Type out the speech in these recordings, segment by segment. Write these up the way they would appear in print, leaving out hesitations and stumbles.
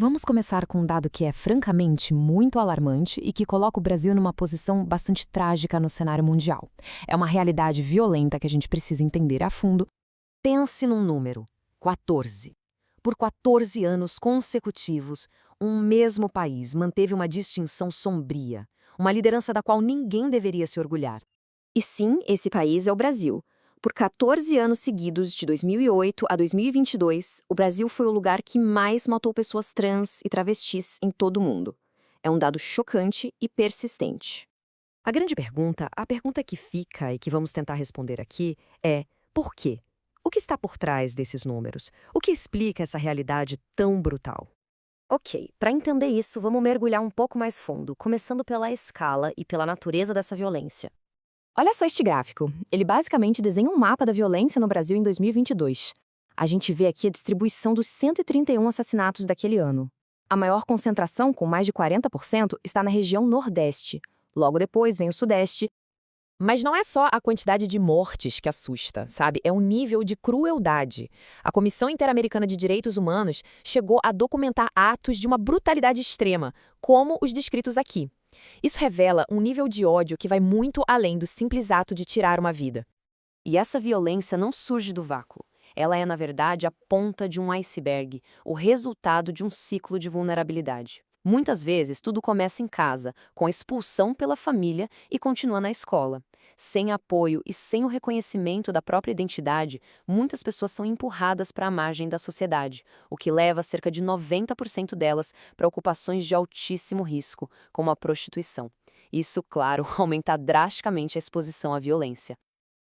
Vamos começar com um dado que é francamente muito alarmante e que coloca o Brasil numa posição bastante trágica no cenário mundial. É uma realidade violenta que a gente precisa entender a fundo. Pense num número: 14. Por 14 anos consecutivos, um mesmo país manteve uma distinção sombria, uma liderança da qual ninguém deveria se orgulhar. E sim, esse país é o Brasil. Por 14 anos seguidos, de 2008 a 2022, o Brasil foi o lugar que mais matou pessoas trans e travestis em todo o mundo. É um dado chocante e persistente. A grande pergunta, a pergunta que fica e que vamos tentar responder aqui é: por quê? O que está por trás desses números? O que explica essa realidade tão brutal? Ok, para entender isso, vamos mergulhar um pouco mais fundo, começando pela escala e pela natureza dessa violência. Olha só este gráfico. Ele basicamente desenha um mapa da violência no Brasil em 2022. A gente vê aqui a distribuição dos 131 assassinatos daquele ano. A maior concentração, com mais de 40%, está na região Nordeste. Logo depois vem o Sudeste. Mas não é só a quantidade de mortes que assusta, sabe? É o nível de crueldade. A Comissão Interamericana de Direitos Humanos chegou a documentar atos de uma brutalidade extrema, como os descritos aqui. Isso revela um nível de ódio que vai muito além do simples ato de tirar uma vida. E essa violência não surge do vácuo. Ela é, na verdade, a ponta de um iceberg, o resultado de um ciclo de vulnerabilidade. Muitas vezes, tudo começa em casa, com a expulsão pela família e continua na escola. Sem apoio e sem o reconhecimento da própria identidade, muitas pessoas são empurradas para a margem da sociedade, o que leva cerca de 90% delas para ocupações de altíssimo risco, como a prostituição. Isso, claro, aumenta drasticamente a exposição à violência.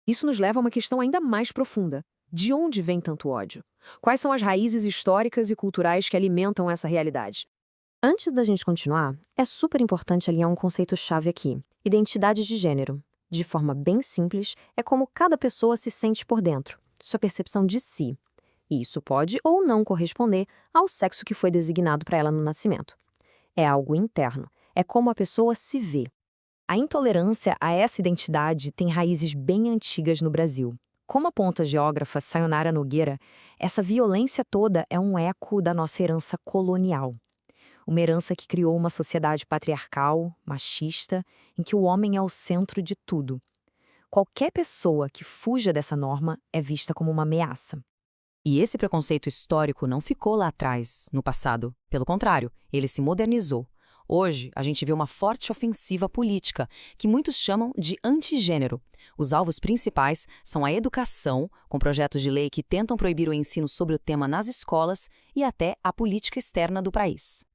Isso nos leva a uma questão ainda mais profunda. De onde vem tanto ódio? Quais são as raízes históricas e culturais que alimentam essa realidade? Antes da gente continuar, é super importante alinhar um conceito-chave aqui: identidade de gênero. De forma bem simples, é como cada pessoa se sente por dentro, sua percepção de si. E isso pode ou não corresponder ao sexo que foi designado para ela no nascimento. É algo interno, é como a pessoa se vê. A intolerância a essa identidade tem raízes bem antigas no Brasil. Como aponta a geógrafa Sayonara Nogueira, essa violência toda é um eco da nossa herança colonial. Uma herança que criou uma sociedade patriarcal, machista, em que o homem é o centro de tudo. Qualquer pessoa que fuja dessa norma é vista como uma ameaça. E esse preconceito histórico não ficou lá atrás, no passado. Pelo contrário, ele se modernizou. Hoje, a gente vê uma forte ofensiva política, que muitos chamam de antigênero. Os alvos principais são a educação, com projetos de lei que tentam proibir o ensino sobre o tema nas escolas, e até a política externa do país.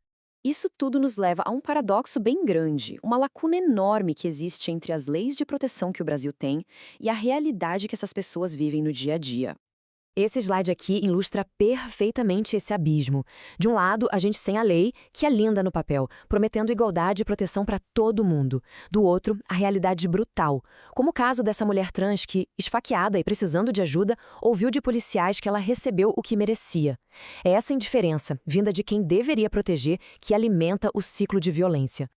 Isso tudo nos leva a um paradoxo bem grande, uma lacuna enorme que existe entre as leis de proteção que o Brasil tem e a realidade que essas pessoas vivem no dia a dia. Esse slide aqui ilustra perfeitamente esse abismo. De um lado, a gente tem a lei, que é linda no papel, prometendo igualdade e proteção para todo mundo. Do outro, a realidade brutal, como o caso dessa mulher trans que, esfaqueada e precisando de ajuda, ouviu de policiais que ela recebeu o que merecia. É essa indiferença, vinda de quem deveria proteger, que alimenta o ciclo de violência.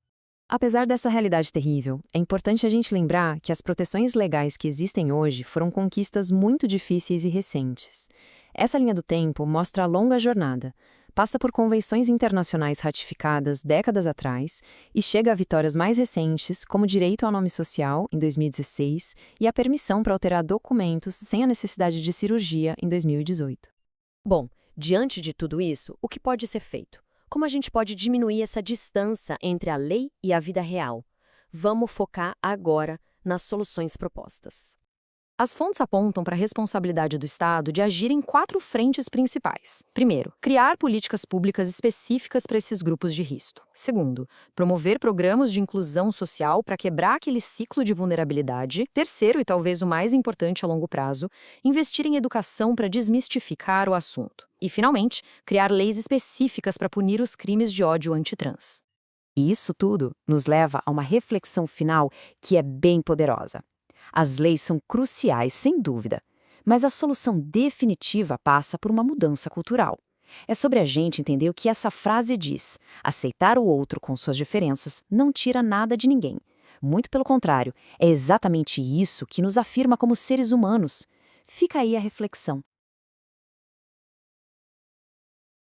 Apesar dessa realidade terrível, é importante a gente lembrar que as proteções legais que existem hoje foram conquistas muito difíceis e recentes. Essa linha do tempo mostra a longa jornada, passa por convenções internacionais ratificadas décadas atrás e chega a vitórias mais recentes, como o direito ao nome social, em 2016, e a permissão para alterar documentos sem a necessidade de cirurgia, em 2018. Bom, diante de tudo isso, o que pode ser feito? Como a gente pode diminuir essa distância entre a lei e a vida real? Vamos focar agora nas soluções propostas. As fontes apontam para a responsabilidade do Estado de agir em 4 frentes principais. Primeiro, criar políticas públicas específicas para esses grupos de risco. Segundo, promover programas de inclusão social para quebrar aquele ciclo de vulnerabilidade. Terceiro, e talvez o mais importante a longo prazo, investir em educação para desmistificar o assunto. E, finalmente, criar leis específicas para punir os crimes de ódio antitrans. E isso tudo nos leva a uma reflexão final que é bem poderosa. As leis são cruciais, sem dúvida, mas a solução definitiva passa por uma mudança cultural. É sobre a gente entender o que essa frase diz: aceitar o outro com suas diferenças não tira nada de ninguém. Muito pelo contrário, é exatamente isso que nos afirma como seres humanos. Fica aí a reflexão.